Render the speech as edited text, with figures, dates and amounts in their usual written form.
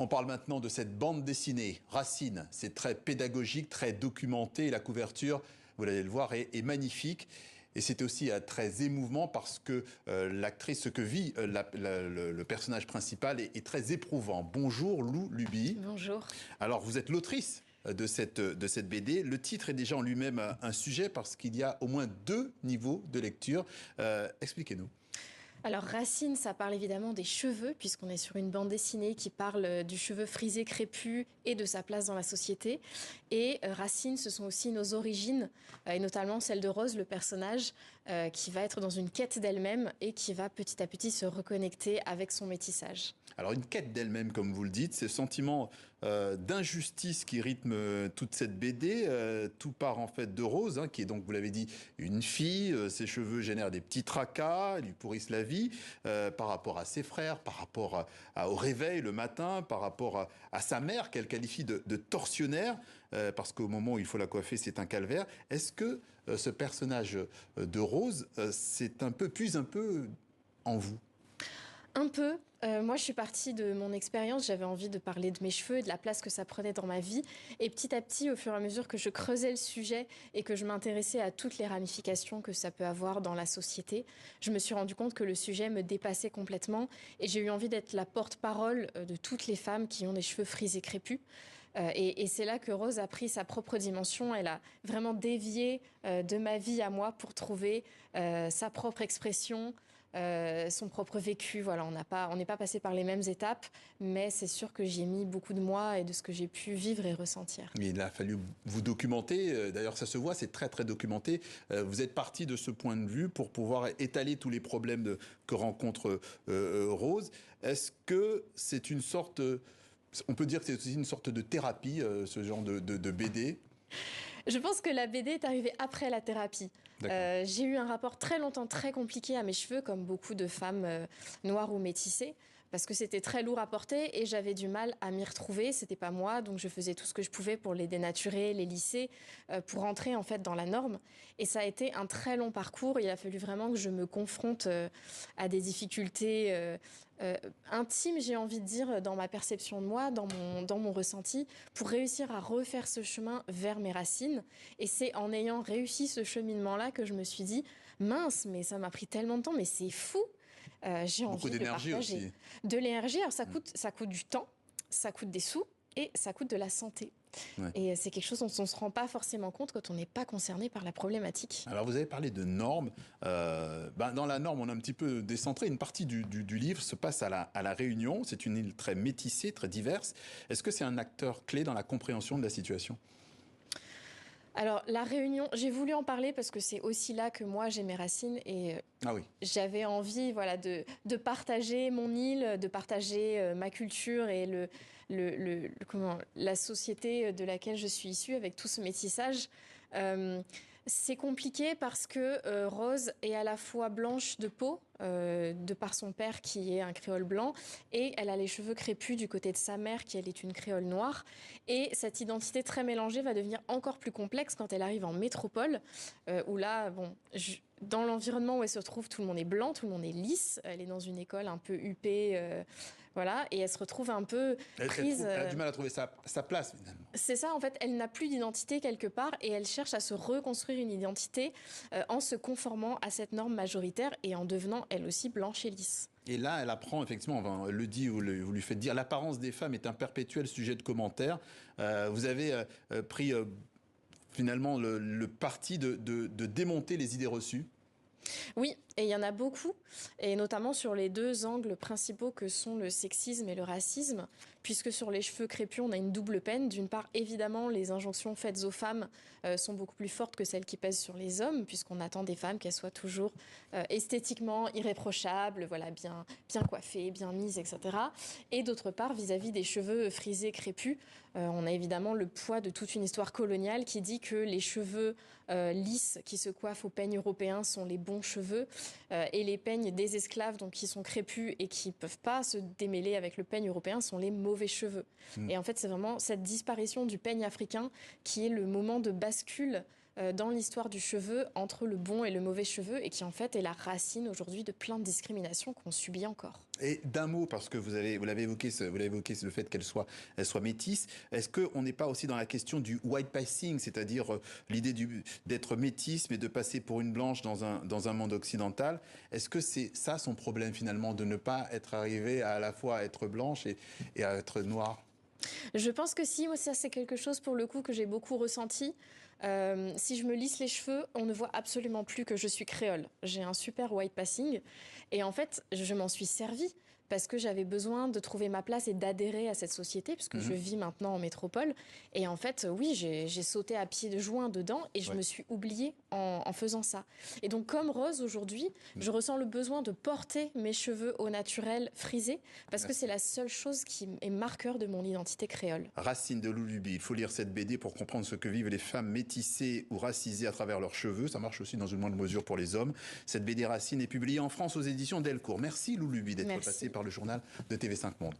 On parle maintenant de cette bande dessinée, Racine. C'est très pédagogique, très documenté. La couverture, vous allez le voir, est magnifique. Et c'est aussi très émouvant parce que l'actrice, ce que vit le personnage principal est très éprouvant. Bonjour Lou Luby. Bonjour. Alors vous êtes l'autrice de cette BD. Le titre est déjà en lui-même un sujet parce qu'il y a au moins 2 niveaux de lecture. Expliquez-nous. Alors Racine, ça parle évidemment des cheveux, puisqu'on est sur une bande dessinée qui parle du cheveu frisé, crépus et de sa place dans la société. Et Racine, ce sont aussi nos origines, et notamment celle de Rose, le personnage, qui va être dans une quête d'elle-même et qui va petit à petit se reconnecter avec son métissage. Alors une quête d'elle-même, comme vous le dites, ce sentiment d'injustice qui rythme toute cette BD, tout part en fait de Rose, qui est donc, vous l'avez dit, une fille. Ses cheveux génèrent des petits tracas, lui pourrissent la vie par rapport à ses frères, par rapport au réveil le matin, par rapport à sa mère qu'elle qualifie de tortionnaire, parce qu'au moment où il faut la coiffer, c'est un calvaire. Est-ce que ce personnage de Rose, puise un peu en vous? Un peu. Moi, je suis partie de mon expérience. J'avais envie de parler de mes cheveux et de la place que ça prenait dans ma vie. Et petit à petit, au fur et à mesure que je creusais le sujet et que je m'intéressais à toutes les ramifications que ça peut avoir dans la société, je me suis rendu compte que le sujet me dépassait complètement. Et j'ai eu envie d'être la porte-parole de toutes les femmes qui ont des cheveux frisés crépus. Et c'est là que Rose a pris sa propre dimension. Elle a vraiment dévié de ma vie à moi pour trouver sa propre expression, son propre vécu. Voilà, on n'est pas passé par les mêmes étapes, mais c'est sûr que j'y ai mis beaucoup de moi et de ce que j'ai pu vivre et ressentir. Il a fallu vous documenter. D'ailleurs, ça se voit, c'est très très documenté. Vous êtes parti de ce point de vue pour pouvoir étaler tous les problèmes que rencontre Rose. Est-ce que c'est une sorte... On peut dire que c'est aussi une sorte de thérapie, ce genre de BD? Je pense que la BD est arrivée après la thérapie. J'ai eu un rapport très longtemps très compliqué à mes cheveux, comme beaucoup de femmes noires ou métissées, parce que c'était très lourd à porter et j'avais du mal à m'y retrouver. C'était pas moi, donc je faisais tout ce que je pouvais pour les dénaturer, les lisser, pour entrer en fait dans la norme. Et ça a été un très long parcours. Il a fallu vraiment que je me confronte à des difficultés intimes, j'ai envie de dire, dans ma perception de moi, dans mon ressenti, pour réussir à refaire ce chemin vers mes racines. Et c'est en ayant réussi ce cheminement-là que je me suis dit, mince, mais ça m'a pris tellement de temps, mais c'est fou. J'ai envie de partager aussi. De l'énergie. Alors ça coûte du temps, ça coûte des sous et ça coûte de la santé. Ouais. Et c'est quelque chose dont on ne se rend pas forcément compte quand on n'est pas concerné par la problématique. Alors vous avez parlé de normes. Dans la norme, on a un petit peu décentré. Une partie du livre se passe à la Réunion. C'est une île très métissée, très diverse. Est-ce que c'est un acteur clé dans la compréhension de la situation ? Alors, la Réunion, j'ai voulu en parler parce que c'est aussi là que moi j'ai mes racines et j'avais envie de partager mon île, de partager ma culture et la société de laquelle je suis issue avec tout ce métissage. C'est compliqué parce que Rose est à la fois blanche de peau, de par son père qui est un créole blanc, et elle a les cheveux crépus du côté de sa mère qui, elle, est une créole noire. Et cette identité très mélangée va devenir encore plus complexe quand elle arrive en métropole, où là, dans l'environnement où elle se trouve, tout le monde est blanc, tout le monde est lisse. Elle est dans une école un peu huppée, voilà, et elle se retrouve un peu prise... Elle a du mal à trouver sa place, finalement. C'est ça, en fait, elle n'a plus d'identité quelque part et elle cherche à se reconstruire une identité en se conformant à cette norme majoritaire et en devenant, elle aussi, blanche et lisse. Et là, elle apprend, effectivement, elle le dit, vous lui faites dire, l'apparence des femmes est un perpétuel sujet de commentaires. Vous avez pris... finalement, le parti de démonter les idées reçues. Oui, et il y en a beaucoup, et notamment sur les 2 angles principaux que sont le sexisme et le racisme, puisque sur les cheveux crépus, on a une double peine. D'une part, évidemment, les injonctions faites aux femmes sont beaucoup plus fortes que celles qui pèsent sur les hommes, puisqu'on attend des femmes qu'elles soient toujours esthétiquement irréprochables, voilà, bien coiffées, bien mises, etc. Et d'autre part, vis-à-vis des cheveux frisés crépus, on a évidemment le poids de toute une histoire coloniale qui dit que les cheveux lisses qui se coiffent au peigne européen sont les bons cheveux et les peignes des esclaves, donc qui sont crépus et qui ne peuvent pas se démêler avec le peigne européen, sont les mauvais cheveux. Et en fait, c'est vraiment cette disparition du peigne africain qui est le moment de bascule dans l'histoire du cheveu entre le bon et le mauvais cheveu et qui en fait est la racine aujourd'hui de plein de discriminations qu'on subit encore. Et d'un mot, parce que vous l'avez évoqué, le fait qu'elle soit métisse, est-ce qu'on n'est pas aussi dans la question du white passing, c'est-à-dire l'idée d'être métisse mais de passer pour une blanche dans un monde occidental? Est-ce que c'est ça son problème finalement, de ne pas être arrivé à la fois à être blanche et à être noire? Je pense que si, moi ça c'est quelque chose pour le coup que j'ai beaucoup ressenti. Si je me lisse les cheveux, on ne voit absolument plus que je suis créole. J'ai un super white passing et en fait, je m'en suis servie parce que j'avais besoin de trouver ma place et d'adhérer à cette société puisque je vis maintenant en métropole. Et en fait, oui, j'ai sauté à pieds de joint dedans et je me suis oubliée en faisant ça. Et donc, comme Rose aujourd'hui, je ressens le besoin de porter mes cheveux au naturel frisés parce que c'est la seule chose qui est marqueur de mon identité créole. Racine de Lulubi, il faut lire cette BD pour comprendre ce que vivent les femmes métissées ou racisées à travers leurs cheveux. Ça marche aussi dans une moindre mesure pour les hommes. Cette BD Racine est publiée en France aux éditions Delcourt. Merci Lulubi d'être passé par le journal de TV5 Monde.